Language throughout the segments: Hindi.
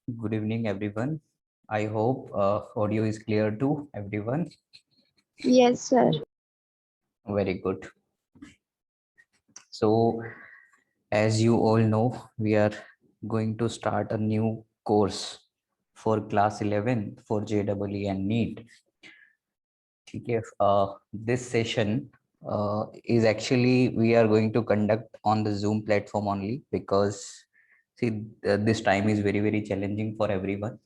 Good evening, everyone. I hope audio is clear to everyone. Yes, sir. Very good. So, as you all know, we are going to start a new course for class 11 for JEE and NEET. Okay, this session is actually we are going to conduct on the Zoom platform only because see this time is very challenging for everyone.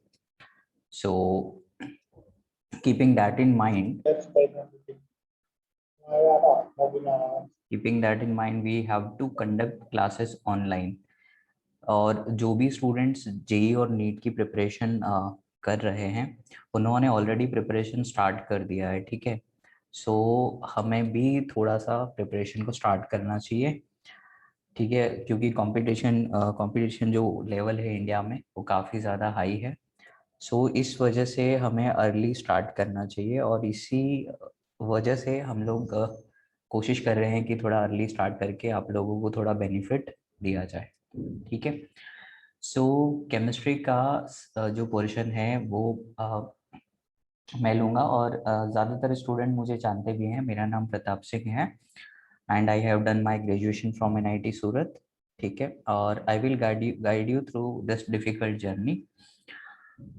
So, keeping that in mind, we have to conduct classes online. और जो भी स्टूडेंट्स जेई और नीट की प्रिपरेशन कर रहे हैं उन्होंने ऑलरेडी प्रिपरेशन स्टार्ट कर दिया है, ठीक है। सो हमें भी थोड़ा सा प्रिपरेशन को स्टार्ट करना चाहिए, ठीक है, क्योंकि कंपटीशन जो लेवल है इंडिया में वो काफ़ी ज़्यादा हाई है। सो इस वजह से हमें अर्ली स्टार्ट करना चाहिए और इसी वजह से हम लोग कोशिश कर रहे हैं कि थोड़ा अर्ली स्टार्ट करके आप लोगों को थोड़ा बेनिफिट दिया जाए, ठीक है। सो केमिस्ट्री का जो पोर्शन है वो मैं लूँगा और ज़्यादातर स्टूडेंट मुझे जानते भी हैं। मेरा नाम प्रताप सिंह है and I have done my graduation from NIT Surat, ठीक है। और I will guide you through this difficult journey.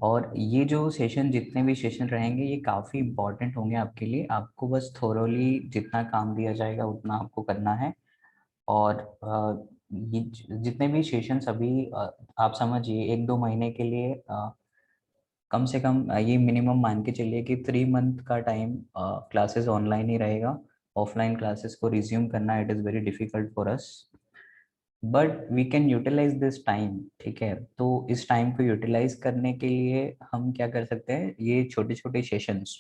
और ये जो सेशन, जितने भी सेशन रहेंगे, ये काफ़ी इंपॉर्टेंट होंगे आपके लिए। आपको बस थोरोली जितना काम दिया जाएगा उतना आपको करना है। और ये जितने भी सेशंस अभी आप समझिए 1-2 महीने के लिए, कम से कम ये मिनिमम मान के चलिए कि 3 मंथ का टाइम क्लासेस ऑनलाइन ही रहेगा। ऑफलाइन क्लासेस को रिज्यूम करना it is very difficult for us, but we can utilise this time, ठीक है। तो इस टाइम को यूटिलाइज करने के लिए हम क्या कर सकते हैं, ये छोटे छोटे सेशंस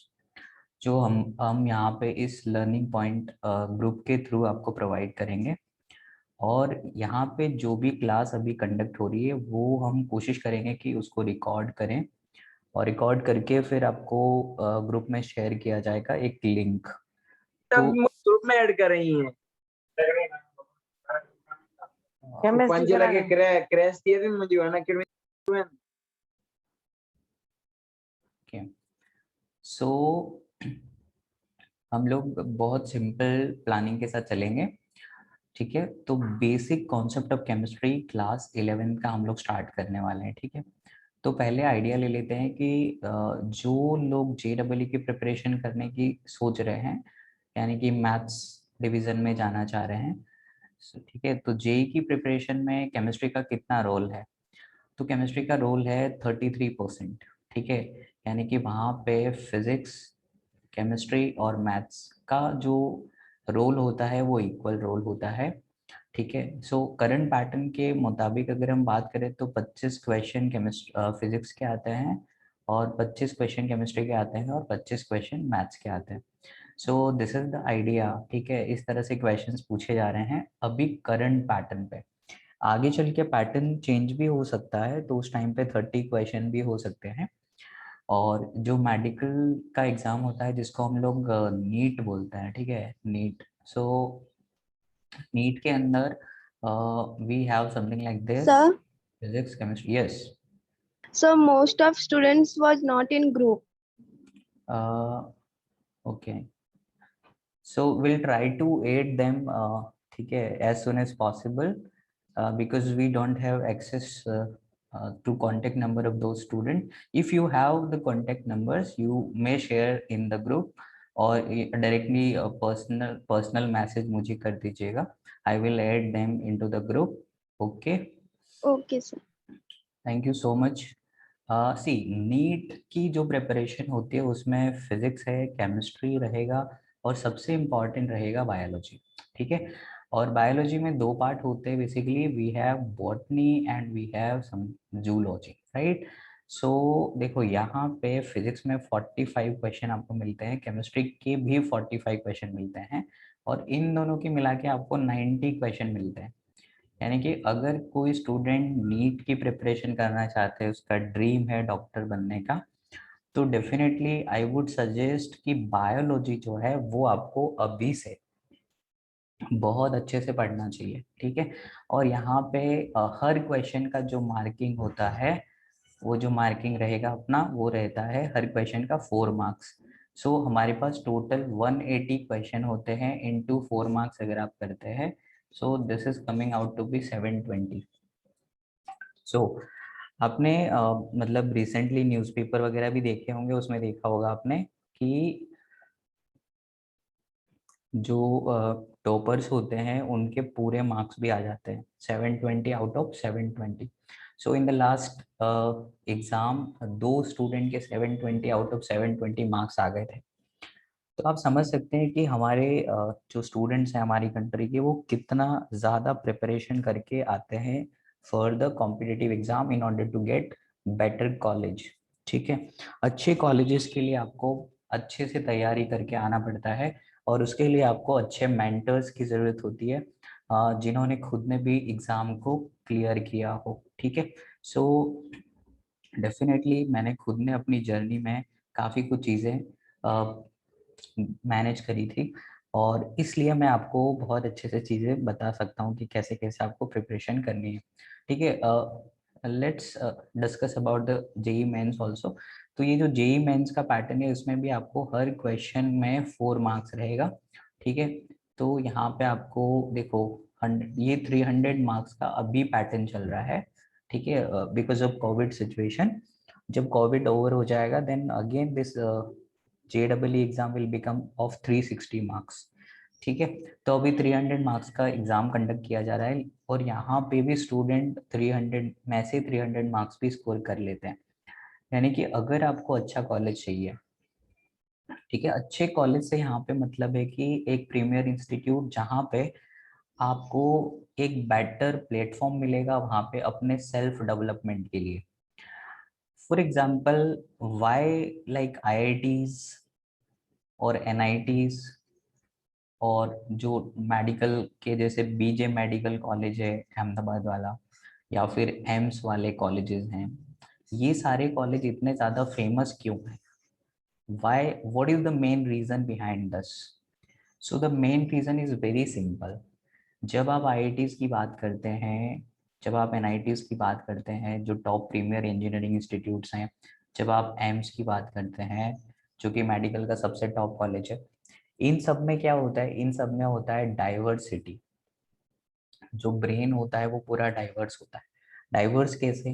जो हम यहाँ पे इस लर्निंग पॉइंट ग्रुप के थ्रू आपको प्रोवाइड करेंगे। और यहाँ पे जो भी क्लास अभी कंडक्ट हो रही है वो हम कोशिश करेंगे कि उसको रिकॉर्ड करें और रिकॉर्ड करके फिर आपको ग्रुप में शेयर किया जाएगा एक लिंक। तो ग्रुप में ऐड कर रही हैं पंजे लगे क्रैश किए थे मुझे वाना के सो हम लोग बहुत सिंपल प्लानिंग के साथ चलेंगे, ठीक है। तो basic concept of chemistry class 11 का हम लोग स्टार्ट करने वाले हैं, ठीक है। तो पहले आइडिया ले लेते हैं कि जो लोग जेईई की प्रिपरेशन करने की सोच रहे हैं, यानी कि मैथ्स डिवीजन में जाना चाह रहे हैं, ठीक है, तो जेई की प्रिपरेशन में केमिस्ट्री का कितना रोल है। तो केमिस्ट्री का रोल है 33%, ठीक है। यानी कि वहाँ पे फिजिक्स, केमिस्ट्री और मैथ्स का जो रोल होता है वो इक्वल रोल होता है, ठीक है। सो करंट पैटर्न के मुताबिक अगर हम बात करें तो 25 क्वेश्चन फिजिक्स के आते हैं और 25 क्वेश्चन केमिस्ट्री के आते हैं और 25 क्वेश्चन मैथ्स के आते हैं। So this is the idea, ठीक है। इस तरह से क्वेश्चंस पूछे जा रहे हैं अभी करंट पैटर्न पे। आगे चल के पैटर्न चेंज भी हो सकता है, तो उस टाइम पे 30 क्वेश्चन भी हो सकते हैं। और जो मेडिकल का एग्जाम होता है जिसको हम लोग नीट बोलते हैं, ठीक है, नीट। सो नीट के अंदर we have something like this, Sir, physics, chemistry, yes. so most of students was not in group. Okay, so will try to add them, ठीक है, as soon as possible, because we don't have access to contact number of those students. If you have the contact numbers you may share in the group और directly personal message मुझे कर दीजिएगा। I will add them into the group, okay। Okay, sir. Thank you so much. See NEET की जो प्रिपरेशन होती है उसमें फिजिक्स है, केमिस्ट्री रहेगा और सबसे इम्पॉर्टेंट रहेगा बायोलॉजी, ठीक है। और बायोलॉजी में दो पार्ट होते हैं basically, we have botany and we have some zoology, right. So देखो यहाँ पे फिजिक्स में 45 क्वेश्चन आपको मिलते हैं, केमिस्ट्री के भी 45 क्वेश्चन मिलते हैं और इन दोनों की मिला के आपको 90 क्वेश्चन मिलते हैं। यानी कि अगर कोई स्टूडेंट नीट की प्रिपरेशन करना चाहते हैं, उसका ड्रीम है डॉक्टर बनने का, तो डेफिनेटली आई वुड सजेस्ट कि बायोलॉजी जो है वो आपको अभी से बहुत अच्छे से पढ़ना चाहिए, ठीक है। और यहाँ पे हर क्वेश्चन का जो मार्किंग होता है वो जो मार्किंग रहेगा अपना वो रहता है हर क्वेश्चन का 4 मार्क्स। सो हमारे पास टोटल 180 क्वेश्चन होते हैं इनटू 4 मार्क्स अगर आप करते हैं, so this is coming out to be 720। So आपने मतलब रिसेंटली न्यूज़पेपर वगैरह भी देखे होंगे, उसमें देखा होगा आपने कि जो टॉपर्स होते हैं उनके पूरे मार्क्स भी आ जाते हैं 720 out of 720। So in the last exam 2 student के 720 आउट ऑफ 720 मार्क्स आ गए थे। तो आप समझ सकते हैं कि हमारे जो स्टूडेंट्स हैं हमारी कंट्री के, वो कितना ज़्यादा प्रिपरेशन करके आते हैं for the competitive exam in order to get better college. ठीक है, अच्छे कॉलेजेस के लिए आपको अच्छे से तैयारी करके आना पड़ता है और उसके लिए आपको अच्छे मेंटर्स की ज़रूरत होती है जिन्होंने खुद ने भी एग्ज़ाम को क्लियर किया हो। ठीक है, सो डेफिनेटली मैंने खुद ने अपनी जर्नी में काफ़ी कुछ चीज़ें मैनेज करी थी और इसलिए मैं आपको बहुत अच्छे से चीज़ें बता सकता हूँ कि कैसे कैसे आपको प्रिपरेशन करनी है। ठीक है, let's discuss about the JEE mains also. तो ये जो जेई मेंस का पैटर्न है उसमें भी आपको हर क्वेश्चन में 4 मार्क्स रहेगा। ठीक है, तो यहाँ पे आपको देखो 100, ये 300 मार्क्स का अभी पैटर्न चल रहा है। ठीक है, बिकॉज ऑफ कोविड सिचुएशन, जब कोविड ओवर हो जाएगा then again this JEE exam will become of 360 marks. ठीक है, तो अभी 300 मार्क्स का एग्जाम कंडक्ट किया जा रहा है और यहाँ पे भी स्टूडेंट 300 में से 300 मार्क्स भी स्कोर कर लेते हैं। यानी कि अगर आपको अच्छा कॉलेज चाहिए, ठीक है, अच्छे कॉलेज से यहाँ पे मतलब है कि एक प्रीमियर इंस्टीट्यूट जहाँ पे आपको एक बेटर प्लेटफॉर्म मिलेगा वहाँ पे अपने सेल्फ डेवलपमेंट के लिए। For example why like IITs और NITs और जो मेडिकल के जैसे BJ मेडिकल कॉलेज है अहमदाबाद वाला, या फिर एम्स वाले कॉलेजेस हैं, ये सारे कॉलेज इतने ज़्यादा फेमस क्यों हैं? Why, what is the main reason behind this? So the main reason is very simple. जब आप IITs की बात करते हैं, जब आप NITs की बात करते हैं जो टॉप प्रीमियर इंजीनियरिंग इंस्टीट्यूट्स हैं, जब आप एम्स की बात करते हैं जो कि मेडिकल का सबसे टॉप कॉलेज है, इन सब में क्या होता है? इन सब में होता है डाइवर्सिटी। जो ब्रेन होता है वो पूरा डाइवर्स होता है। डाइवर्स कैसे?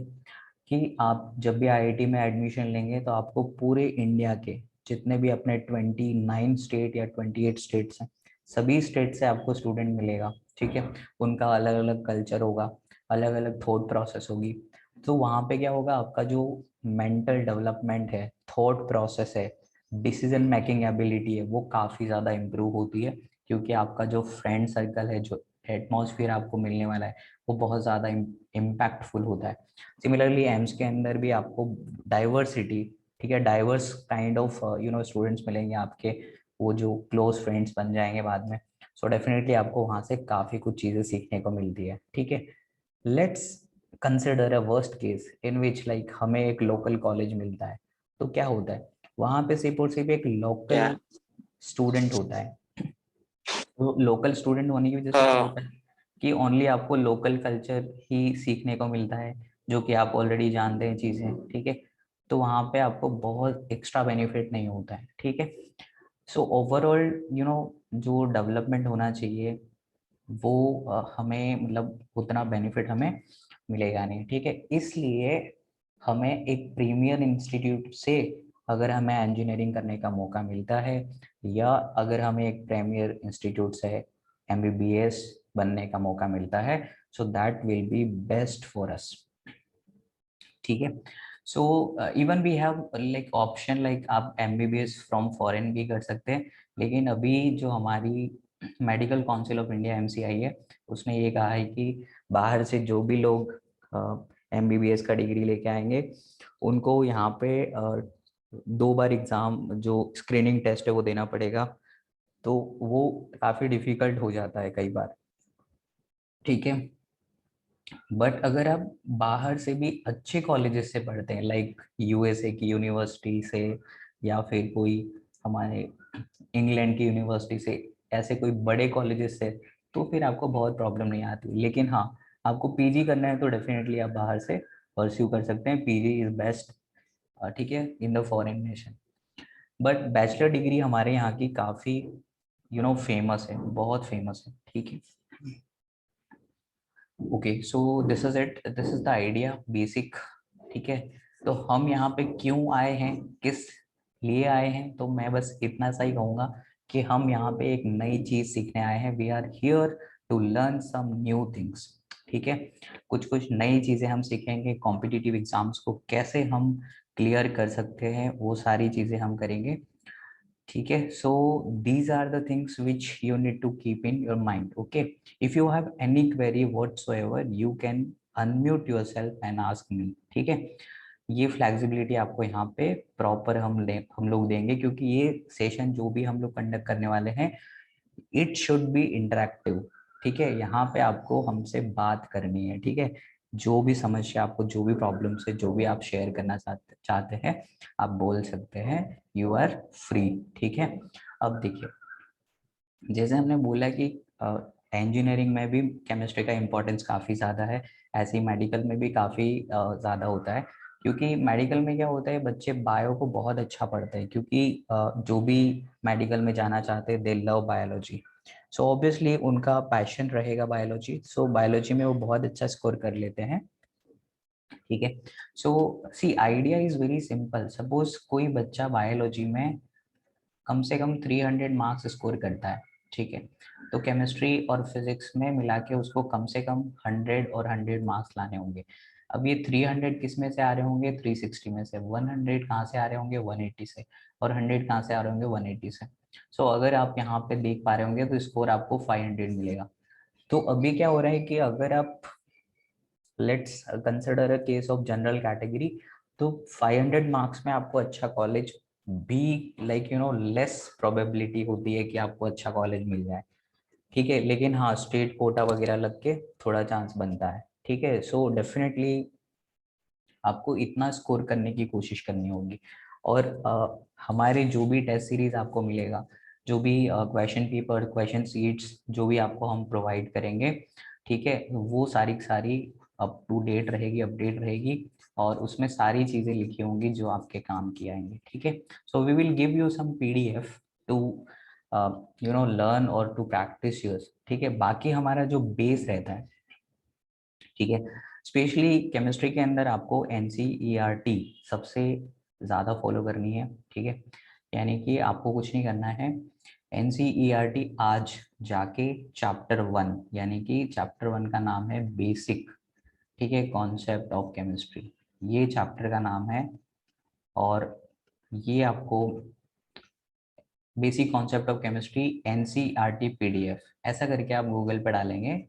कि आप जब भी IIT में एडमिशन लेंगे तो आपको पूरे इंडिया के जितने भी अपने 29 स्टेट या 28 स्टेट्स हैं, सभी स्टेट से आपको स्टूडेंट मिलेगा। ठीक है, उनका अलग अलग कल्चर होगा, अलग अलग थॉट प्रोसेस होगी। तो वहाँ पे क्या होगा, आपका जो मेंटल डेवलपमेंट है, थॉट प्रोसेस है, डिसीजन मेकिंग एबिलिटी है, वो काफ़ी ज़्यादा इम्प्रूव होती है क्योंकि आपका जो फ्रेंड सर्कल है, जो एटमॉस्फेयर आपको मिलने वाला है, वो बहुत ज़्यादा इम्पैक्टफुल होता है। सिमिलरली एम्स के अंदर भी आपको डाइवर्सिटी, ठीक है, डाइवर्स काइंड ऑफ स्टूडेंट्स मिलेंगे आपके, वो जो क्लोज फ्रेंड्स बन जाएंगे बाद में। सो डेफिनेटली आपको वहाँ से काफ़ी कुछ चीज़ें सीखने को मिलती है। ठीक है, let's consider a worst case in which like हमें एक लोकल कॉलेज मिलता है। तो क्या होता है वहाँ पे? सिर्फ और सिर्फ एक लोकल स्टूडेंट होता है। तो लोकल स्टूडेंट होने की वजह से क्या होता है कि ओनली आपको लोकल कल्चर ही सीखने को मिलता है, जो कि आप ऑलरेडी जानते हैं चीज़ें। ठीक है, तो वहाँ पे आपको बहुत एक्स्ट्रा बेनिफिट नहीं होता है। ठीक है, सो ओवरऑल जो डेवलपमेंट होना चाहिए वो हमें मतलब उतना बेनिफिट हमें मिलेगा नहीं। ठीक है, इसलिए हमें एक प्रीमियर इंस्टीट्यूट से अगर हमें इंजीनियरिंग करने का मौका मिलता है, या अगर हमें एक प्रीमियर इंस्टीट्यूट से MBBS बनने का मौका मिलता है, so that will be best for us. ठीक है, so even we have like option like आप MBBS फ्रॉम फॉरेन भी कर सकते हैं, लेकिन अभी जो हमारी medical council of India MCI है, उसने ये कहा है कि बाहर से जो भी लोग MBBS का डिग्री लेके आएंगे उनको यहाँ पे 2 बार एग्ज़ाम जो स्क्रीनिंग टेस्ट है वो देना पड़ेगा। तो वो काफ़ी डिफिकल्ट हो जाता है कई बार। ठीक है, बट अगर आप बाहर से भी अच्छे कॉलेजेस से पढ़ते हैं लाइक USA की यूनिवर्सिटी से, या फिर कोई हमारे इंग्लैंड की यूनिवर्सिटी से, ऐसे कोई बड़े कॉलेजेस से, तो फिर आपको बहुत प्रॉब्लम नहीं आती। लेकिन हाँ, आपको PG करना है तो डेफिनेटली आप बाहर से परस्यू कर सकते हैं, पीजी इज बेस्ट, ठीक है, in the foreign nation. But bachelor degree हमारे यहाँ की काफ़ी फेमस है, बहुत फेमस है, ठीक है। Okay, so this is it, this is the idea basic, ठीक है। तो हम यहाँ पे क्यों आए हैं, किस लिए आए हैं, तो मैं बस इतना सा ही कहूँगा कि हम यहाँ पे एक नई चीज़ सीखने आए हैं। We are here to learn some new things, ठीक है। कुछ कुछ नई चीज़ें हम सीखेंगे, कॉम्पिटिटिव एग्जाम्स को कैसे हम क्लियर कर सकते हैं, वो सारी चीज़ें हम करेंगे, ठीक है। So these are the things which you need to keep in your mind, okay. If you have any query whatsoever you can unmute yourself and ask me, ठीक है। ये फ्लेक्सिबिलिटी आपको यहाँ पे प्रॉपर हम लोग देंगे, क्योंकि ये सेशन जो भी हम लोग कंडक्ट करने वाले हैं इट शुड बी इंटरेक्टिव, ठीक है। यहाँ पे आपको हमसे बात करनी है, ठीक है। जो भी समस्या आपको, जो भी प्रॉब्लम है, जो भी आप शेयर करना चाहते हैं, आप बोल सकते हैं, यू आर फ्री, ठीक है। अब देखिए, जैसे हमने बोला कि इंजीनियरिंग में भी केमिस्ट्री का इम्पोर्टेंस काफ़ी ज़्यादा है, ऐसे ही मेडिकल में भी काफ़ी ज़्यादा होता है। क्योंकि मेडिकल में क्या होता है, बच्चे बायो को बहुत अच्छा पढ़ते हैं, क्योंकि जो भी मेडिकल में जाना चाहते हैं दे लव बायोलॉजी, सो ऑब्वियसली उनका पैशन रहेगा बायोलॉजी, सो बायोलॉजी में वो बहुत अच्छा स्कोर कर लेते हैं, ठीक है। So see idea is very simple, suppose कोई बच्चा बायोलॉजी में कम से कम 300 मार्क्स स्कोर करता है, ठीक है। तो केमिस्ट्री और फिजिक्स में मिला के उसको कम से कम 100 और 100 मार्क्स लाने होंगे। अब ये 300 किस में से आ रहे होंगे, 360 में से, 100 कहाँ से आ रहे होंगे, 180 से, और 100 कहाँ से आ रहे होंगे, 180 से। सो अगर आप यहाँ पे देख पा रहे होंगे तो स्कोर आपको 500 मिलेगा। तो अभी क्या हो रहा है कि अगर आप let's consider a case of general category, तो 500 मार्क्स में आपको अच्छा कॉलेज भी लाइक लेस प्रोबेबिलिटी होती है कि आपको अच्छा कॉलेज मिल जाए, ठीक है। लेकिन हाँ, स्टेट कोटा वगैरह लग के थोड़ा चांस बनता है, ठीक है। सो डेफिनेटली आपको इतना स्कोर करने की कोशिश करनी होगी। और हमारे जो भी टेस्ट सीरीज आपको मिलेगा, जो भी क्वेश्चन पेपर, क्वेश्चन सीट्स जो भी आपको हम प्रोवाइड करेंगे, ठीक है, वो सारी सारी अप टू डेट रहेगी, अपडेट रहेगी, और उसमें सारी चीज़ें लिखी होंगी जो आपके काम की आएंगी, ठीक है। So we will give you some PDF to learn और टू प्रैक्टिस योर्स, ठीक है। बाकी हमारा जो बेस रहता है, ठीक है, स्पेशली केमिस्ट्री के अंदर आपको एनसीईआरटी सबसे ज़्यादा फॉलो करनी है, ठीक है। यानी कि आपको कुछ नहीं करना है, एनसीईआरटी आज जाके चैप्टर 1, यानी कि चैप्टर 1 का नाम है बेसिक, ठीक है, कॉन्सेप्ट ऑफ केमिस्ट्री, ये चैप्टर का नाम है। और ये आपको basic concept of chemistry NCERT PDF ऐसा करके आप गूगल पे डालेंगे,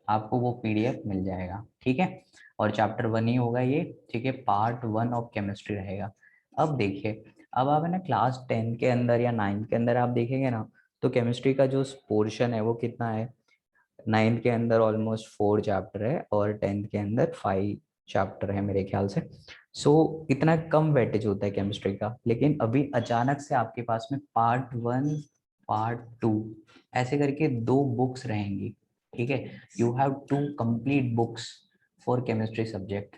आपको वो पीडीएफ मिल जाएगा, ठीक है। और चैप्टर 1 ही होगा ये, ठीक है, पार्ट 1 ऑफ केमिस्ट्री रहेगा। अब देखिए, अब आप है ना क्लास 10 के अंदर या 9 के अंदर आप देखेंगे ना, तो केमिस्ट्री का जो पोर्शन है वो कितना है, 9 के अंदर ऑलमोस्ट 4 चैप्टर है, और 10th के अंदर 5 चैप्टर है मेरे ख्याल से। सो इतना कम वेटेज होता है केमिस्ट्री का, लेकिन अभी अचानक से आपके पास में पार्ट 1, पार्ट 2 ऐसे करके 2 बुक्स रहेंगी, ठीक है। You have 2 complete books for chemistry subject.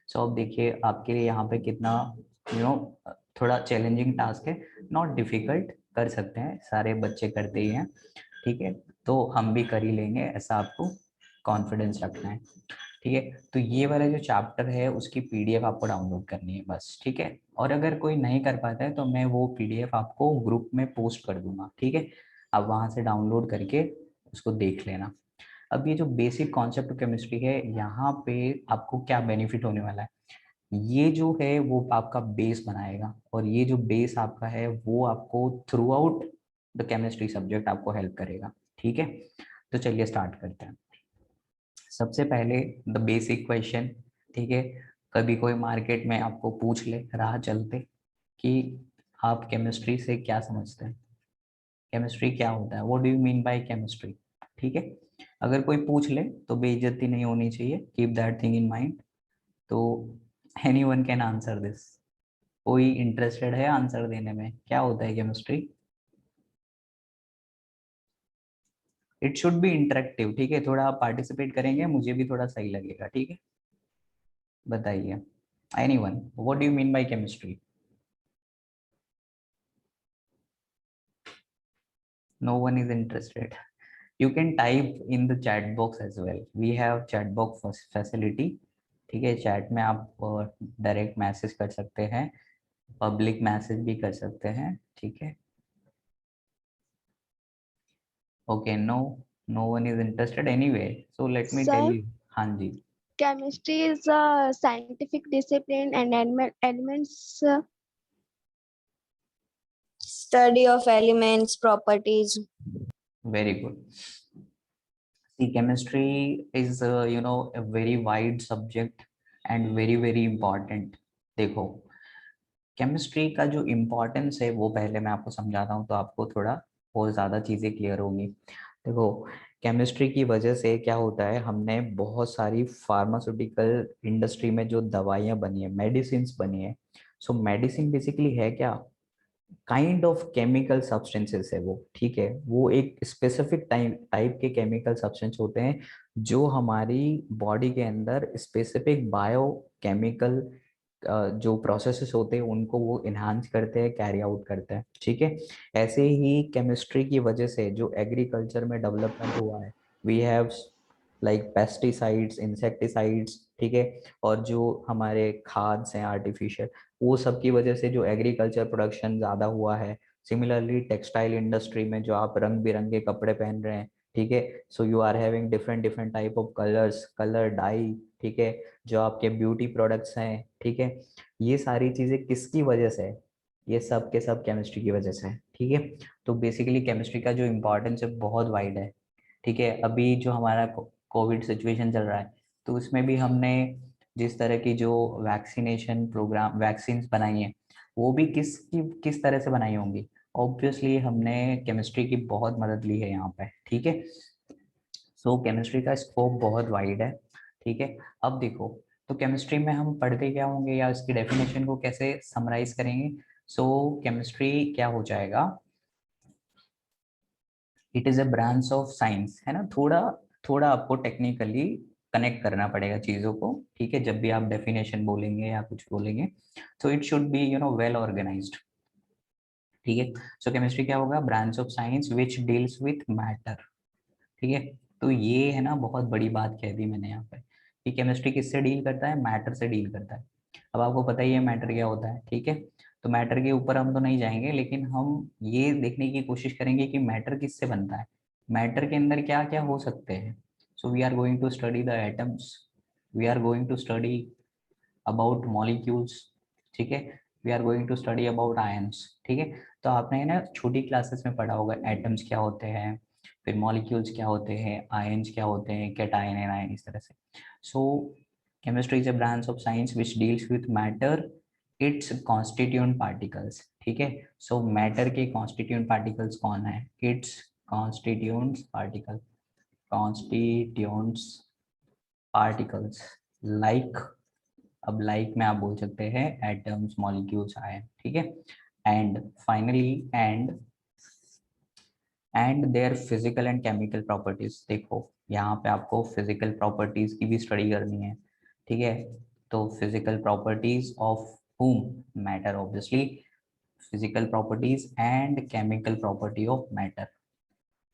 So अब देखिए आपके लिए यहाँ पे कितना यू नो थोड़ा चैलेंजिंग टास्क है, नॉट डिफिकल्ट, कर सकते हैं, सारे बच्चे करते ही हैं, ठीक है। तो हम भी कर ही लेंगे, ऐसा आपको कॉन्फिडेंस रखना है, ठीक है। तो ये वाला जो चैप्टर है उसकी पीडीएफ आपको डाउनलोड करनी है बस, ठीक है। और अगर कोई नहीं कर पाता है तो मैं वो पीडीएफ आपको ग्रुप में पोस्ट कर दूंगा, ठीक है। आप वहां से डाउनलोड करके उसको देख लेना। अब ये जो बेसिक कॉन्सेप्ट ऑफ केमिस्ट्री है, यहाँ पे आपको क्या बेनिफिट होने वाला है, ये जो है वो आपका बेस बनाएगा, और ये जो बेस आपका है वो आपको through out the chemistry subject आपको हेल्प करेगा, ठीक है। तो चलिए स्टार्ट करते हैं। सबसे पहले द बेसिक क्वेश्चन, ठीक है। कभी कोई मार्केट में आपको पूछ ले राह चलते कि आप केमिस्ट्री से क्या समझते हैं, केमिस्ट्री क्या होता है, what do you mean by chemistry, ठीक है। अगर कोई पूछ ले तो बेइज्जती नहीं होनी चाहिए, keep that thing in mind. तो एनीवन कैन आंसर दिस, कोई इंटरेस्टेड है आंसर देने में, क्या होता है chemistry. It should B interactive, ठीक है, थोड़ा आप पार्टिसिपेट करेंगे मुझे भी थोड़ा सही लगेगा, ठीक है। बताइए, anyone, what do you mean by chemistry? No one is interested. You can type in the chat box as well. We have chat box facility. ठीक है, चैट में आप डायरेक्ट मैसेज कर सकते हैं, पब्लिक मैसेज भी कर सकते हैं, ठीक है। Okay, no one is interested anyway, so let me tell Sir, you. हाँ जी, chemistry is a scientific discipline and elements Study of elements, properties. very good. See, chemistry is a very wide subject and very important. देखो, केमिस्ट्री का जो इम्पोर्टेंस है वो पहले मैं आपको समझाता हूँ, तो आपको थोड़ा और ज़्यादा चीज़ें क्लियर होंगी। देखो, केमिस्ट्री की वजह से क्या होता है, हमने बहुत सारी फार्मास्यूटिकल इंडस्ट्री में जो दवाइयाँ बनी है, मेडिसिन बनी है। सो मेडिसिन बेसिकली है क्या, काइंड ऑफ केमिकल सब्सटेंसेस है वो, ठीक है। वो एक स्पेसिफिक टाइप के केमिकल सब्सटेंस होते हैं जो हमारी बॉडी के अंदर स्पेसिफिक बायो केमिकल जो प्रोसेसेस होते हैं उनको वो इन्हांस करते हैं, कैरी आउट करते हैं, ठीक है। ऐसे ही केमिस्ट्री की वजह से जो एग्रीकल्चर में डेवलपमेंट हुआ है, we have like pesticides, insecticides, ठीक है। और जो हमारे खाद हैं आर्टिफिशियल, वो सब की वजह से जो एग्रीकल्चर प्रोडक्शन ज़्यादा हुआ है। सिमिलरली टेक्सटाइल इंडस्ट्री में जो आप रंग बिरंगे कपड़े पहन रहे हैं, ठीक है, so you are having different different type of colours, colour dye, ठीक है। जो आपके ब्यूटी प्रोडक्ट्स हैं, ठीक है, ये सारी चीज़ें किसकी वजह से है, ये सब के सब केमिस्ट्री की वजह से है, ठीक है। तो बेसिकली केमिस्ट्री का जो इम्पोर्टेंस है बहुत वाइड है, ठीक है। अभी जो हमारा कोविड सिचुएशन चल रहा है, तो उसमें भी हमने जिस तरह की जो वैक्सीनेशन प्रोग्राम, वैक्सीन बनाई हैं, वो भी किस तरह से बनाई होंगी, ऑब्वियसली हमने केमिस्ट्री की बहुत मदद ली है यहाँ पे, ठीक है। सो केमिस्ट्री का स्कोप बहुत वाइड है, ठीक है। अब देखो, तो केमिस्ट्री में हम पढ़ते क्या होंगे या इसकी डेफिनेशन को कैसे समराइज करेंगे। सो केमिस्ट्री क्या हो जाएगा, it is a branch of science, है ना। थोड़ा थोड़ा आपको टेक्निकली कनेक्ट करना पड़ेगा चीज़ों को, ठीक है, जब भी आप डेफिनेशन बोलेंगे या कुछ बोलेंगे, तो it should be well organised, ठीक है। सो केमिस्ट्री क्या होगा, branch of science which deals with matter, ठीक है। तो ये है ना, बहुत बड़ी बात कह दी मैंने यहाँ पे कि केमिस्ट्री किससे डील करता है, मैटर से डील करता है। अब आपको पता ही है मैटर क्या होता है, ठीक है। तो मैटर के ऊपर हम तो नहीं जाएंगे, लेकिन हम ये देखने की कोशिश करेंगे कि मैटर किससे बनता है, मैटर के अंदर क्या क्या हो सकते हैं। So we are going to study the atoms, we are going to study about molecules, ठीक है। We are going to study about ions, ठीक है। तो आपने ना छोटी क्लासेस में पढ़ा होगा एटम्स क्या होते हैं, फिर मॉलिक्यूल्स क्या होते हैं, आयंस क्या होते हैं, कैटायन एंड आयन, इस तरह से। So chemistry is a branch of science which deals with matter, its constituent particles, ठीक है। सो मैटर के कॉन्स्टिट्यूएंट पार्टिकल्स कौन है, its constituents particle, constituents particles, like, अब लाइक में आप बोल सकते हैं एटम्स, मॉलिक्यूल्स, आयन, ठीक है। And finally and their physical and chemical properties. देखो, यहाँ पे आपको फिजिकल प्रॉपर्टीज की भी स्टडी करनी है, ठीक है। तो physical properties of whom, matter obviously, physical properties and chemical property of matter.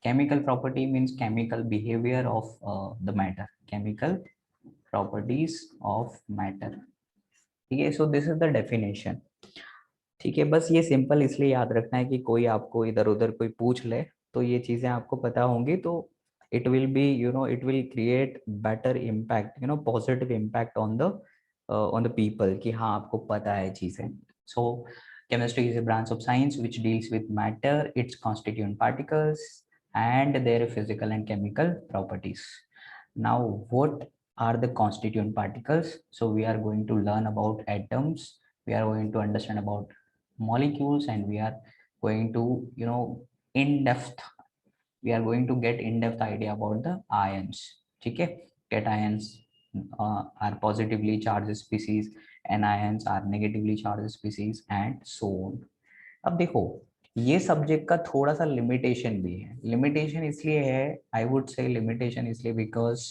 Chemical property means chemical behaviour of the matter, chemical properties of matter, ठीक है। So this is the definition, ठीक है। बस ये सिंपल इसलिए याद रखना है कि कोई आपको इधर उधर कोई पूछ ले तो ये चीजें आपको पता होंगी, तो it will be it will create better impact, positive impact on the people, कि हाँ आपको पता है चीजें। So chemistry is a branch of science which deals with matter, its constituent particles and their physical and chemical properties. Now what are the constituent particles? So we are going to learn about atoms, we are going to understand about molecules, and we are going to in depth, we are going to get in depth idea about the ions, ठीक है। cations are positively charged species, anions are negatively charged species and so on। अब देखो, ये सब्जेक्ट का थोड़ा सा लिमिटेशन भी है, लिमिटेशन इसलिए है, आई वुड से लिमिटेशन इसलिए बिकॉज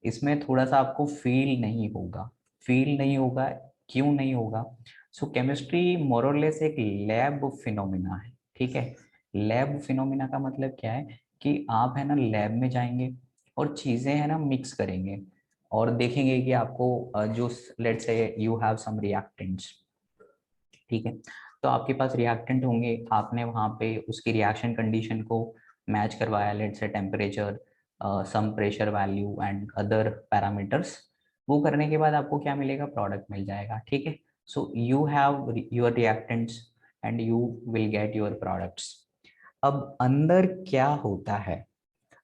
इसमें थोड़ा सा आपको फील नहीं होगा, फील नहीं होगा, क्यों नहीं होगा? सो केमिस्ट्री मोरलेस एक लैब फिनोमिना है, ठीक है। लैब फिनोमिना का मतलब क्या है कि आप है ना लैब में जाएंगे और चीजें है ना मिक्स करेंगे और देखेंगे कि आपको जो let's say you have some reactants, ठीक है। तो आपके पास रिएक्टेंट होंगे, आपने वहाँ पे उसकी रिएक्शन कंडीशन को मैच करवाया, let's say temperature, some pressure value and other parameters. वो करने के बाद आपको क्या मिलेगा? प्रोडक्ट मिल जाएगा, ठीक है। So you have your reactants and you will get your products. अब अंदर क्या होता है,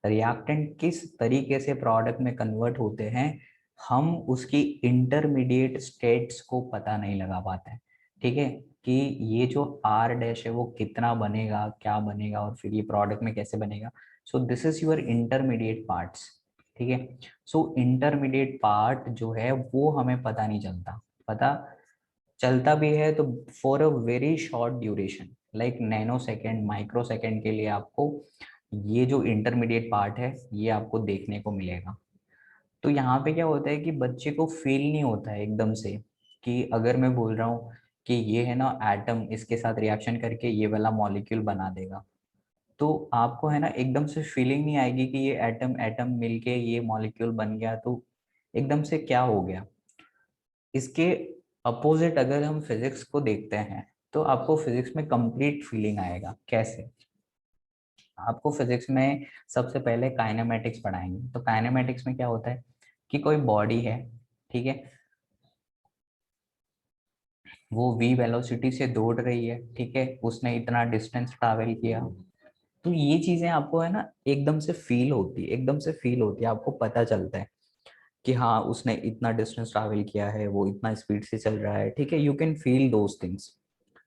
रिएक्टेंट किस तरीके से प्रोडक्ट में कन्वर्ट होते हैं, हम उसकी इंटरमीडिएट स्टेट्स को पता नहीं लगा पाते हैं, ठीक है। कि ये जो आर डैश है वो कितना बनेगा, क्या बनेगा और फिर ये प्रोडक्ट में कैसे बनेगा। सो this is your intermediate parts, ठीक है। सो इंटरमीडिएट पार्ट जो है वो हमें पता नहीं चलता, पता चलता भी है तो for a very short duration, like nano second, micro second के लिए आपको ये जो इंटरमीडिएट पार्ट है ये आपको देखने को मिलेगा। तो यहाँ पे क्या होता है कि बच्चे को फील नहीं होता है एकदम से कि अगर मैं बोल रहा हूँ कि ये है ना एटम इसके साथ रिएक्शन करके ये वाला मॉलिक्यूल बना देगा, तो आपको है ना एकदम से फीलिंग नहीं आएगी कि ये एटम एटम मिलके ये मॉलिक्यूल बन गया, तो एकदम से क्या हो गया। इसके अपोजिट अगर हम फिजिक्स को देखते हैं तो आपको फिजिक्स में कंप्लीट फीलिंग आएगा। कैसे? आपको फिजिक्स में सबसे पहले काइनेमेटिक्स पढ़ाएंगे। तो काइनेमेटिक्स में क्या होता है कि कोई बॉडी है, ठीक है, वो v वेलोसिटी से दौड़ रही है, ठीक है, उसने इतना डिस्टेंस ट्रैवल किया। तो ये चीजें आपको है ना एकदम से फील होती है, एकदम से फील होती है, आपको पता चलता है कि हाँ उसने इतना डिस्टेंस ट्रैवल किया है, वो इतना स्पीड से चल रहा है, ठीक है। You can feel those things.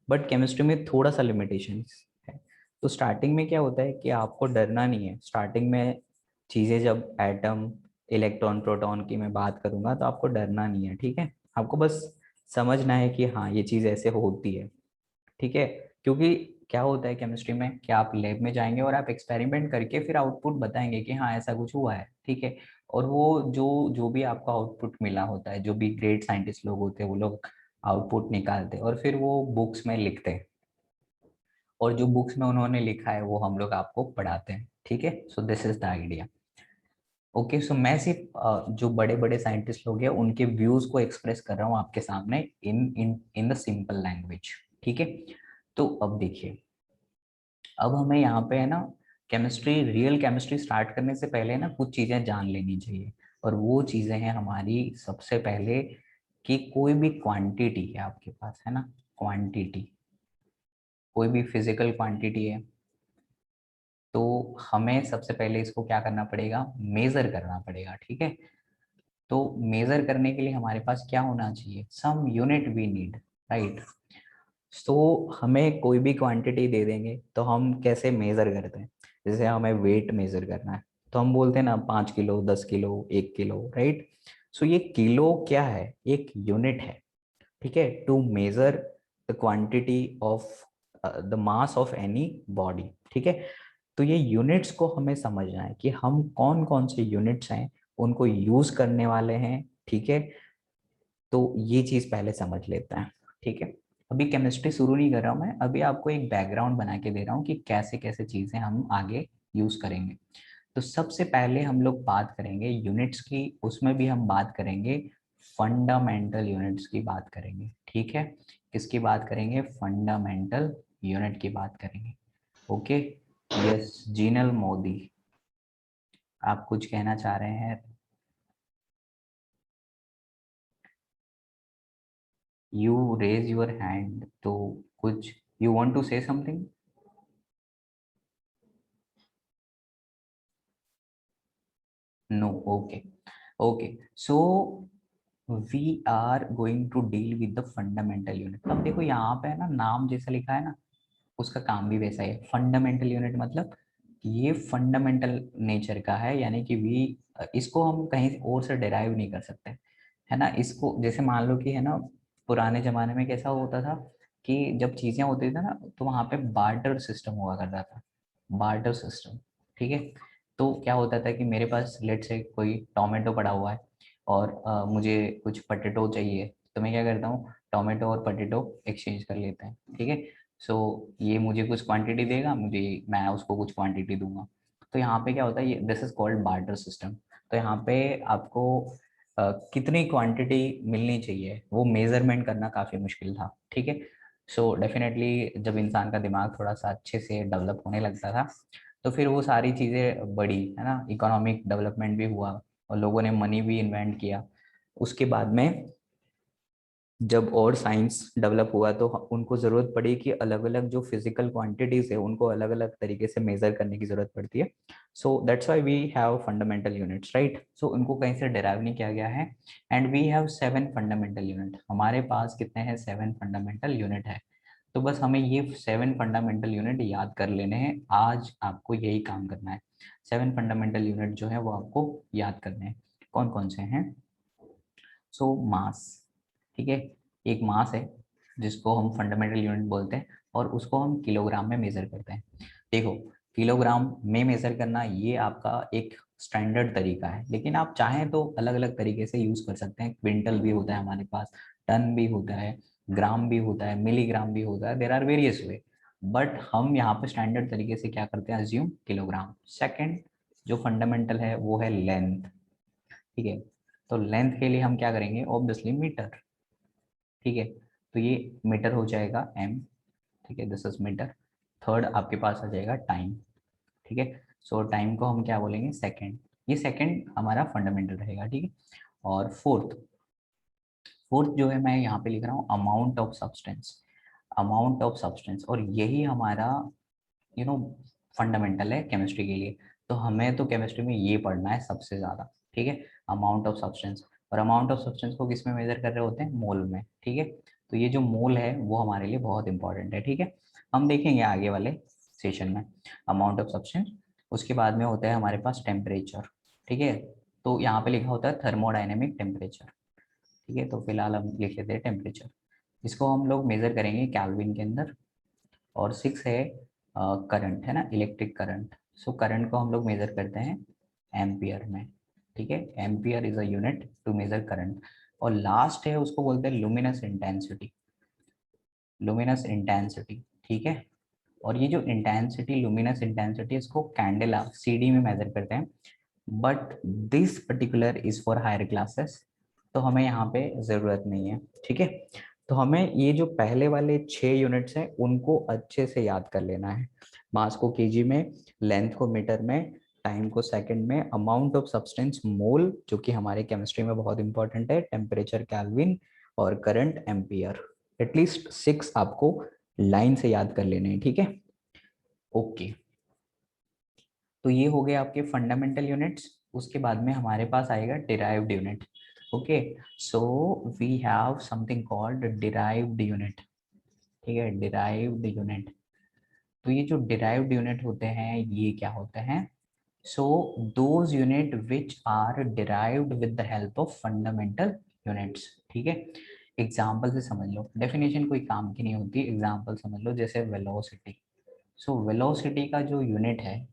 But chemistry में थोड़ा सा लिमिटेशन है। तो स्टार्टिंग में क्या होता है कि आपको डरना नहीं है। स्टार्टिंग में चीज़ें जब एटम, इलेक्ट्रॉन, प्रोटॉन की मैं बात करूंगा तो आपको डरना नहीं है, ठीक है। आपको बस समझना है कि हाँ ये चीज़ ऐसे होती है, ठीक है। क्योंकि क्या होता है केमिस्ट्री में कि आप लैब में जाएंगे और आप एक्सपेरिमेंट करके फिर आउटपुट बताएंगे कि हाँ ऐसा कुछ हुआ है, ठीक है। और वो जो जो भी आपको आउटपुट मिला होता है, जो भी ग्रेट साइंटिस्ट लोग होते हैं वो लोग आउटपुट निकालते हैं और फिर वो बुक्स में लिखते हैं, और जो बुक्स में उन्होंने लिखा है वो हम लोग आपको पढ़ाते हैं, ठीक है। So this is the idea. Okay, so मैं सिर्फ जो बड़े बड़े साइंटिस्ट लोग हैं उनके व्यूज को एक्सप्रेस कर रहा हूँ आपके सामने इन इन इन द सिंपल लैंग्वेज, ठीक है। तो अब देखिए, अब हमें यहाँ पे है ना केमिस्ट्री, रियल केमिस्ट्री स्टार्ट करने से पहले ना कुछ चीजें जान लेनी चाहिए। और वो चीजें हैं हमारी, सबसे पहले कि कोई भी क्वांटिटी है आपके पास, है ना, क्वांटिटी, कोई भी फिजिकल क्वांटिटी है, तो हमें सबसे पहले इसको क्या करना पड़ेगा? मेजर करना पड़ेगा, ठीक है। तो मेजर करने के लिए हमारे पास क्या होना चाहिए? सम यूनिट वी नीड, राइट। तो हमें कोई भी क्वांटिटी दे देंगे तो हम कैसे मेजर करते हैं? जैसे हमें वेट मेजर करना है तो हम बोलते हैं ना 5 kilo, 10 kilo, 1 kilo, right. So ये किलो क्या है? एक यूनिट है, ठीक है, to measure the quantity of the mass of any body, ठीक है। तो ये यूनिट्स को हमें समझना है कि हम कौन कौन से यूनिट्स हैं उनको यूज करने वाले हैं, ठीक है। तो ये चीज पहले समझ लेते हैं, ठीक है। अभी केमिस्ट्री शुरू नहीं कर रहा हूँ मैं, अभी आपको एक बैकग्राउंड बना के दे रहा हूँ कि कैसे कैसे चीजें हम आगे यूज करेंगे। तो सबसे पहले हम लोग बात करेंगे यूनिट्स की, उसमें भी हम बात करेंगे फंडामेंटल यूनिट्स की बात करेंगे, ठीक है। किसकी बात करेंगे? फंडामेंटल यूनिट की बात करेंगे। ओके, यस, जीनल मोदी, आप कुछ कहना चाह रहे हैं? यू रेज योर हैंड, तो कुछ you want to say something? No, okay. Okay, so we are going to deal with the fundamental unit. अब देखो यहाँ पे है ना, नाम जैसा लिखा है ना, उसका काम भी वैसा ही है। फंडामेंटल यूनिट मतलब ये फंडामेंटल नेचर का है, यानी कि वी, इसको हम कहीं और से डिराइव नहीं कर सकते, है ना। इसको जैसे मान लो कि है ना, पुराने जमाने में कैसा होता था कि जब चीजें होती थी ना तो वहां पे बार्टर सिस्टम हुआ करता था, बार्टर सिस्टम, ठीक है। तो क्या होता था कि मेरे पास लेट से कोई टोमेटो पड़ा हुआ है, और मुझे कुछ पटेटो चाहिए, तो मैं क्या करता हूँ, टोमेटो और पटेटो एक्सचेंज कर लेते हैं, ठीक है। सो ये मुझे कुछ क्वांटिटी देगा, मैं उसको कुछ क्वांटिटी दूंगा। तो यहाँ पे क्या होता है, ये this is called barter system. तो यहाँ पे आपको कितनी क्वांटिटी मिलनी चाहिए वो मेजरमेंट करना काफ़ी मुश्किल था, ठीक है। सो डेफिनेटली जब इंसान का दिमाग थोड़ा सा अच्छे से डेवलप होने लगता था, तो फिर वो सारी चीज़ें बढ़ी, है ना, इकोनॉमिक डेवलपमेंट भी हुआ और लोगों ने मनी भी इन्वेंट किया। उसके बाद में जब और साइंस डेवलप हुआ तो उनको ज़रूरत पड़ी कि अलग अलग जो फिजिकल क्वांटिटीज़ है उनको अलग अलग तरीके से मेज़र करने की ज़रूरत पड़ती है। So that's why we have fundamental units, right. So उनको कहीं से डिराइव नहीं किया गया है। And we have 7 fundamental unit, हमारे पास कितने हैं, 7 फंडामेंटल यूनिट है। तो बस हमें ये 7 फंडामेंटल यूनिट याद कर लेने हैं, आज आपको यही काम करना है। 7 फंडामेंटल यूनिट जो है वो आपको याद करने हैं। कौन कौन से हैं? सो मास, ठीक है, एक मास है जिसको हम फंडामेंटल यूनिट बोलते हैं और उसको हम किलोग्राम में मेजर करते हैं। देखो, किलोग्राम में मेजर करना ये आपका एक स्टैंडर्ड तरीका है, लेकिन आप चाहें तो अलग अलग तरीके से यूज कर सकते हैं। क्विंटल भी होता है हमारे पास, टन भी होता है, ग्राम भी होता है, मिलीग्राम भी होता है, there are various way. But हम यहाँ पे स्टैंडर्ड तरीके से क्या करते हैं, अज्यूम किलोग्राम। सेकेंड जो फंडामेंटल है वो है लेंथ, ठीक है। तो लेंथ के लिए हम क्या करेंगे, ऑब्वियसली मीटर, ठीक है। तो ये मीटर हो जाएगा m, ठीक है, दिस इज मीटर। थर्ड आपके पास आ जाएगा टाइम, ठीक है। सो टाइम को हम क्या बोलेंगे, सेकंड। ये सेकंड हमारा फंडामेंटल रहेगा, ठीक है। और फोर्थ, फोर्थ जो है मैं यहाँ पे लिख रहा हूँ amount of substance, amount of substance. और यही हमारा नो फंडामेंटल है केमिस्ट्री के लिए। तो हमें तो केमिस्ट्री में ये पढ़ना है सबसे ज़्यादा, ठीक है, अमाउंट ऑफ सब्सटेंस। और अमाउंट ऑफ सब्सटेंस को किस में मेजर कर रहे होते हैं, मोल में, ठीक है। तो ये जो मोल है वो हमारे लिए बहुत इंपॉर्टेंट है, ठीक है। हम देखेंगे आगे वाले सेशन में अमाउंट ऑफ सब्सटेंस। उसके बाद में होता है हमारे पास टेम्परेचर, ठीक है। तो यहाँ पे लिखा होता है थर्मोडाइनेमिक टेम्परेचर, ठीक है। तो फिलहाल हम लिख लेते हैं टेम्परेचर। इसको हम लोग मेजर करेंगे कैल्विन के अंदर। और 6 है करंट, है ना, इलेक्ट्रिक करंट। सो करंट को हम लोग मेजर करते हैं एम्पियर में, ठीक है। Ampere is a unit to measure current. और लास्ट है उसको बोलते हैं लुमिनस इंटेंसिटी, लुमिनस इंटेंसिटी, ठीक है। और ये जो इंटेंसिटी, लुमिनस इंटेंसिटी, इसको कैंडेला सीडी में मेजर करते हैं। But this particular is for higher classes, तो हमें यहाँ पे ज़रूरत नहीं है, ठीक है। तो हमें ये जो पहले वाले 6 यूनिट्स हैं उनको अच्छे से याद कर लेना है। मास को केजी में, लेंथ को मीटर में, टाइम को सेकंड में, अमाउंट ऑफ सब्सटेंस मोल जो कि हमारे केमिस्ट्री में बहुत इंपॉर्टेंट है, टेम्परेचर कैल्विन, और करंट एम्पियर। एटलीस्ट 6 आपको लाइन से याद कर लेने हैं, ठीक है। ओके, तो ये हो गए आपके फंडामेंटल यूनिट्स। उसके बाद में हमारे पास आएगा derived unit. Okay, so we have something called derived unit, ठीक है, डिराइव्ड यूनिट। तो ये जो डिराइव्ड यूनिट होते हैं ये क्या होते हैं, so those unit which are derived with the help of fundamental units, ठीक है। एग्जाम्पल से समझ लो, डेफिनेशन कोई काम की नहीं होती, एग्जाम्पल समझ लो, जैसे वेलोसिटी। सो वेलोसिटी का जो यूनिट है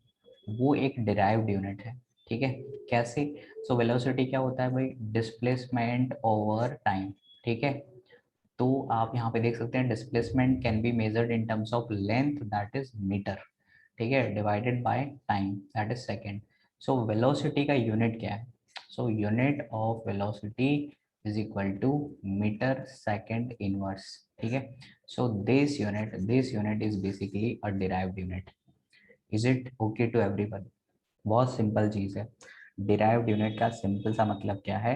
वो एक डिराइव्ड यूनिट है, ठीक है। कैसे? सो वेलोसिटी क्या होता है भाई, डिस्प्लेसमेंट ओवर टाइम, ठीक है। तो आप यहाँ पे देख सकते हैं displacement can be measured in terms of length, that is metre, ठीक है, divided by time, that is second. So velocity का यूनिट क्या है, so unit of velocity is equal to metre second inverse, ठीक है। So this unit is basically a derived unit. Is it okay to everyone? बहुत सिंपल चीज़ है। डिराइव्ड यूनिट का सिंपल सा मतलब क्या है,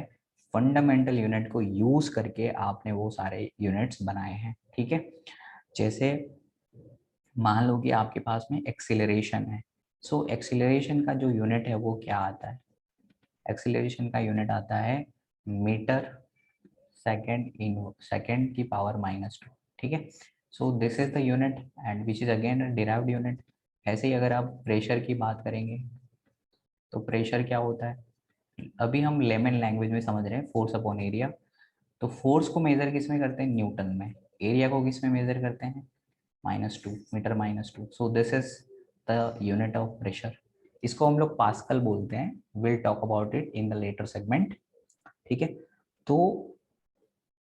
फंडामेंटल यूनिट को यूज करके आपने वो सारे यूनिट्स बनाए हैं, ठीक है। जैसे मान लो कि आपके पास में एक्सीलरेशन है। सो एक्सीलरेशन का जो यूनिट है वो क्या आता है, एक्सीलरेशन का यूनिट आता है मीटर सेकेंड की पावर -2, ठीक है। So this is the unit and which is again derived unit. ऐसे ही अगर आप प्रेशर की बात करेंगे तो प्रेशर क्या होता है, अभी हम लेमन लैंग्वेज में समझ रहे हैं, फोर्स अपॉन एरिया। तो फोर्स को मेजर किस में करते हैं, न्यूटन में। एरिया को किस में मेजर करते हैं, -2, metre -2। So this is the unit of pressure. इसको हम लोग पास्कल बोलते हैं, will talk about it in the latter segment, ठीक है। तो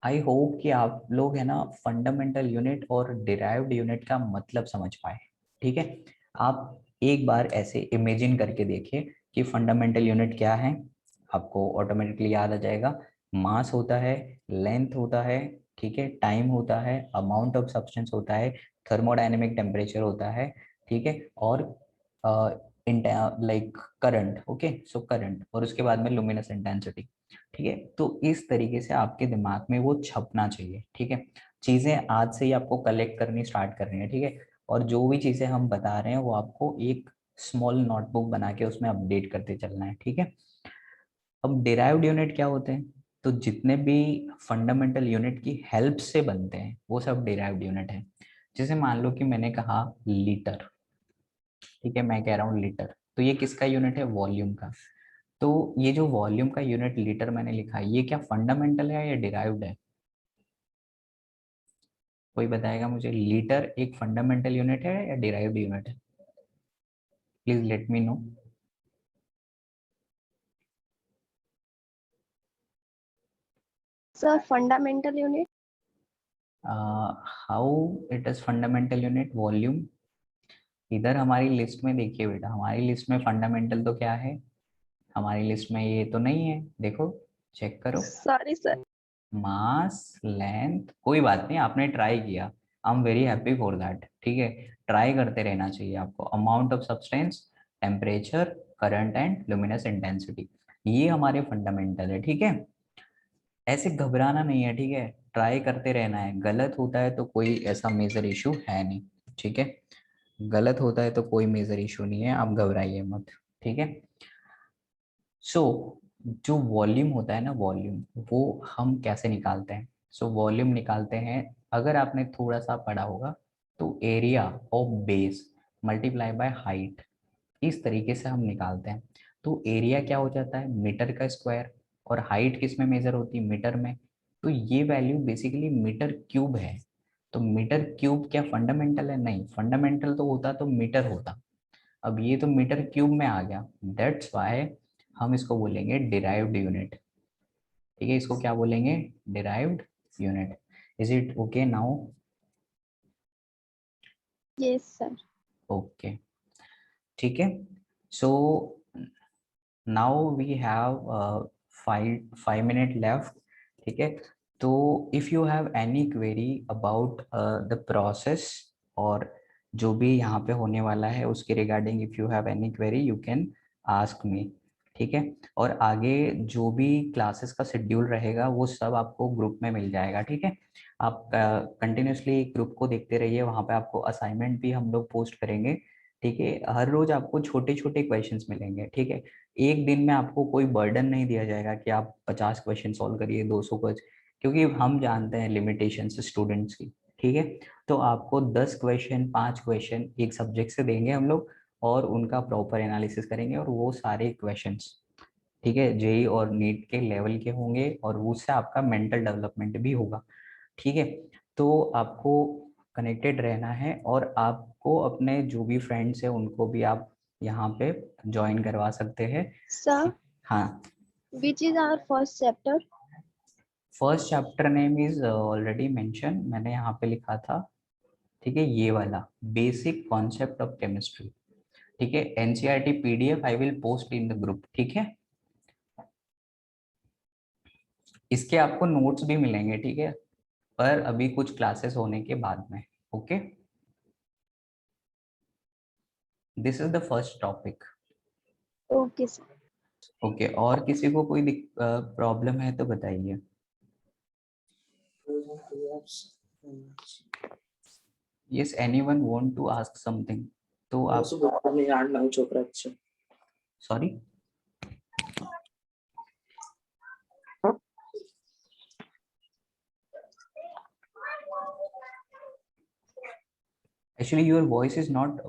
आई होप कि आप लोग है ना फंडामेंटल यूनिट और डिराइव्ड यूनिट का मतलब समझ पाए। ठीक है, आप एक बार ऐसे इमेजिन करके देखिए कि फंडामेंटल यूनिट क्या है, आपको ऑटोमेटिकली याद आ जाएगा। मास होता है, लेंथ होता है, ठीक है, टाइम होता है, अमाउंट ऑफ सब्सटेंस होता है, थर्मोडायनेमिक टेम्परेचर होता है, ठीक है, और like current. Okay, so current, और उसके बाद में लुमिनस इंटेंसिटी। ठीक है, तो इस तरीके से आपके दिमाग में वो छपना चाहिए। ठीक है, चीजें आज से ही आपको कलेक्ट करनी स्टार्ट करनी है। ठीक है, और जो भी चीजें हम बता रहे हैं वो आपको एक स्मॉल नोटबुक बना के उसमें अपडेट करते चलना है। ठीक है, अब डिराइव्ड यूनिट क्या होते हैं? तो जितने भी फंडामेंटल यूनिट की हेल्प से बनते हैं वो सब डिराइव्ड यूनिट है। जैसे मान लो कि मैंने कहा लीटर, ठीक है, मैं कह रहा हूँ लीटर, तो ये किसका यूनिट है? वॉल्यूम का। तो ये जो वॉल्यूम का यूनिट लीटर मैंने लिखा है, ये क्या फंडामेंटल है या डिराइव्ड है? कोई बताएगा मुझे, लीटर एक फंडामेंटल यूनिट है या डिराइव्ड यूनिट है? Please let me know. Sir, fundamental unit. How it is fundamental unit? Volume. इधर हमारी लिस्ट में देखिए बेटा, हमारी लिस्ट में फंडामेंटल तो क्या है? हमारी लिस्ट में ये तो नहीं है, देखो, चेक करो। Sorry, sir. मास, लेंथ, कोई बात नहीं, आपने ट्राई किया, I am very happy for that. ठीक है, ट्राई करते रहना चाहिए आपको। Amount of substance, temperature, current and luminous intensity, ये हमारे फंडामेंटल है। ठीक है, ऐसे घबराना नहीं है, ठीक है, ट्राई करते रहना है। गलत होता है तो कोई ऐसा मेजर इशू है नहीं। ठीक है, गलत होता है तो कोई मेजर इशू नहीं है, आप घबराइए मत। ठीक है, सो जो वॉल्यूम होता है ना, वॉल्यूम वो हम कैसे निकालते हैं? सो वॉल्यूम निकालते हैं, अगर आपने थोड़ा सा पढ़ा होगा तो area of base multiply by height, इस तरीके से हम निकालते हैं। तो एरिया क्या हो जाता है? मीटर का स्क्वायर, और हाइट किस में मेजर होती है? मीटर में। तो ये वैल्यू बेसिकली मीटर क्यूब है। तो मीटर क्यूब क्या फंडामेंटल है? नहीं, फंडामेंटल तो होता तो मीटर होता, अब ये तो मीटर क्यूब में आ गया, दैट्स वाई हम इसको बोलेंगे डिराइव्ड यूनिट। ठीक है, इसको क्या बोलेंगे? Derived unit. Is it okay now? Yes, sir. Okay, ठीक है, so now we have 5 minute left. ठीक है, तो if you have any query about the process और जो भी यहाँ पे होने वाला है उसके regarding, if you have any query you can ask me. ठीक है, और आगे जो भी क्लासेस का शेड्यूल रहेगा वो सब आपको ग्रुप में मिल जाएगा। ठीक है, आप कंटिन्यूसली ग्रुप को देखते रहिए, वहाँ पे आपको असाइनमेंट भी हम लोग पोस्ट करेंगे। ठीक है, हर रोज आपको छोटे छोटे क्वेश्चंस मिलेंगे। ठीक है, एक दिन में आपको कोई बर्डन नहीं दिया जाएगा कि आप 50 क्वेश्चन सॉल्व करिए, 200 क्वेश्चन, क्योंकि हम जानते हैं लिमिटेशंस स्टूडेंट्स की। ठीक है, तो आपको 10 क्वेश्चन, 5 क्वेश्चन एक सब्जेक्ट से देंगे हम लोग, और उनका प्रॉपर एनालिसिस करेंगे, और वो सारे क्वेश्चंस, ठीक है, जेई और नीट के लेवल के होंगे, और उससे आपका मेंटल डेवलपमेंट भी होगा। ठीक है, तो आपको कनेक्टेड रहना है, और आपको अपने जो भी फ्रेंड्स हैं उनको भी आप यहाँ पे ज्वाइन करवा सकते हैं। Sir, हाँ, which is our first chapter? First chapter name is already mention, मैंने यहाँ पे लिखा था। ठीक है, ये वाला बेसिक कॉन्सेप्ट ऑफ केमिस्ट्री। ठीक है, NCERT PDF I will post in the group. ठीक है, इसके आपको नोट्स भी मिलेंगे। ठीक है, पर अभी कुछ क्लासेस होने के बाद में। Okay, this is the first topic. Okay, sir. Okay, और किसी को कोई प्रॉब्लम है तो बताइए। Yes, anyone want to ask something? तो आप, sorry, actually your voice is not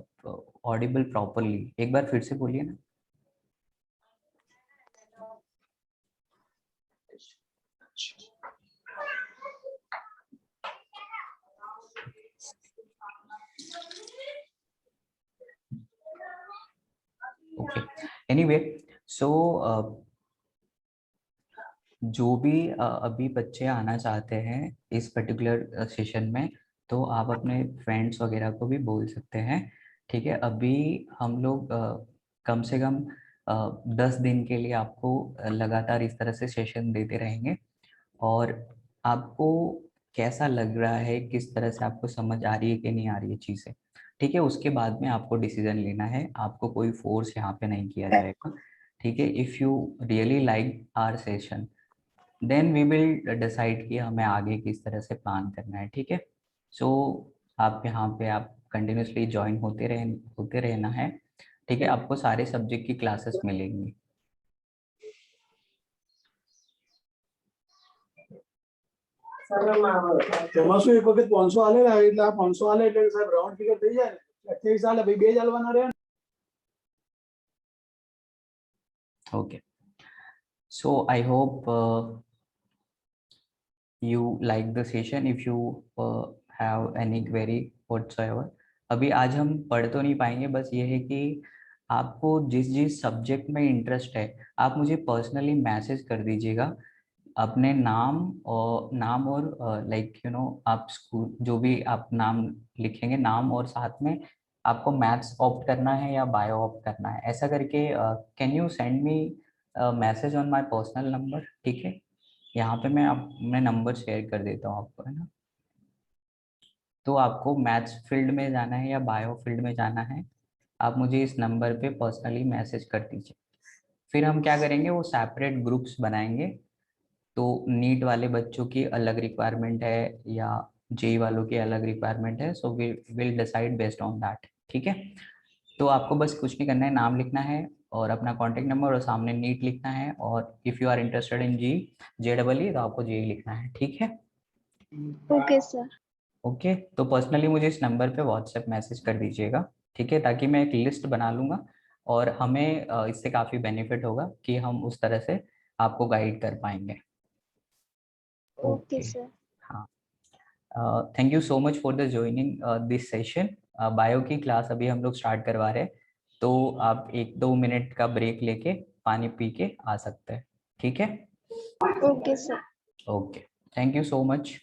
audible properly, एक बार फिर से बोलिए ना। ओके, एनीवे, सो जो भी अभी बच्चे आना चाहते हैं इस पर्टिकुलर सेशन में, तो आप अपने फ्रेंड्स वगैरह को भी बोल सकते हैं, ठीक है। अभी हम लोग कम से कम 10 दिन के लिए आपको लगातार इस तरह से सेशन देते रहेंगे, और आपको कैसा लग रहा है, किस तरह से आपको समझ आ रही है कि नहीं आ रही है चीज़ें, ठीक है, उसके बाद में आपको डिसीजन लेना है। आपको कोई फोर्स यहाँ पे नहीं किया जाएगा, ठीक है। If you really like our session, then we will decide कि हमें आगे किस तरह से प्लान करना है, ठीक है। सो आप यहाँ पे आप कंटिन्यूसली ज्वाइन होते रहना है, ठीक है। आपको सारे सब्जेक्ट की क्लासेस मिलेंगी। તેમાં શું એક વખત 500 આલેલા એટલે આ 500 આલે એટલે સાહેબ રાઉન્ડ ફિગર થઈ જાય ને 28 આલે ભાઈ 2 જ આલવાના રહે ને. Okay, so I hope you like the session. If you have any query whatsoever, अभी आज हम पढ़ तो नहीं पाएंगे, बस ये है कि आपको जिस जिस सब्जेक्ट में इंटरेस्ट है आप मुझे पर्सनली मैसेज कर दीजिएगा अपने नाम और लाइक यू नो आप स्कूल जो भी आप नाम लिखेंगे, नाम और साथ में आपको मैथ्स ऑप्ट करना है या बायो ऑप्ट करना है, ऐसा करके can you send me message on my personal number, ठीक है। यहाँ पे मैं नंबर शेयर कर देता हूँ आपको, है ना। तो आपको मैथ्स फील्ड में जाना है या बायो फील्ड में जाना है, आप मुझे इस नंबर पे पर्सनली मैसेज कर दीजिए। फिर हम क्या करेंगे, वो सेपरेट ग्रुप्स बनाएंगे। तो नीट वाले बच्चों की अलग रिक्वायरमेंट है या जेई वालों की अलग रिक्वायरमेंट है, so we will decide based on that, ठीक है। तो आपको बस कुछ नहीं करना है, नाम लिखना है और अपना कॉन्टेक्ट नंबर और सामने नीट लिखना है, और if you are interested in JEE तो आपको JEE लिखना है, ठीक है। Okay, sir. ओके, तो पर्सनली मुझे इस नंबर पे व्हाट्सएप मैसेज कर दीजिएगा, ठीक है, ताकि मैं एक लिस्ट बना लूँगा और हमें इससे काफ़ी बेनिफिट होगा कि हम उस तरह से आपको गाइड कर पाएंगे। Okay, sir. हाँ, thank you so much for the joining this session. Bio की क्लास अभी हम लोग स्टार्ट करवा रहे हैं, तो आप 1-2 मिनट का ब्रेक लेके पानी पी के आ सकते हैं, ठीक है। Okay, sir. Okay, thank you so much.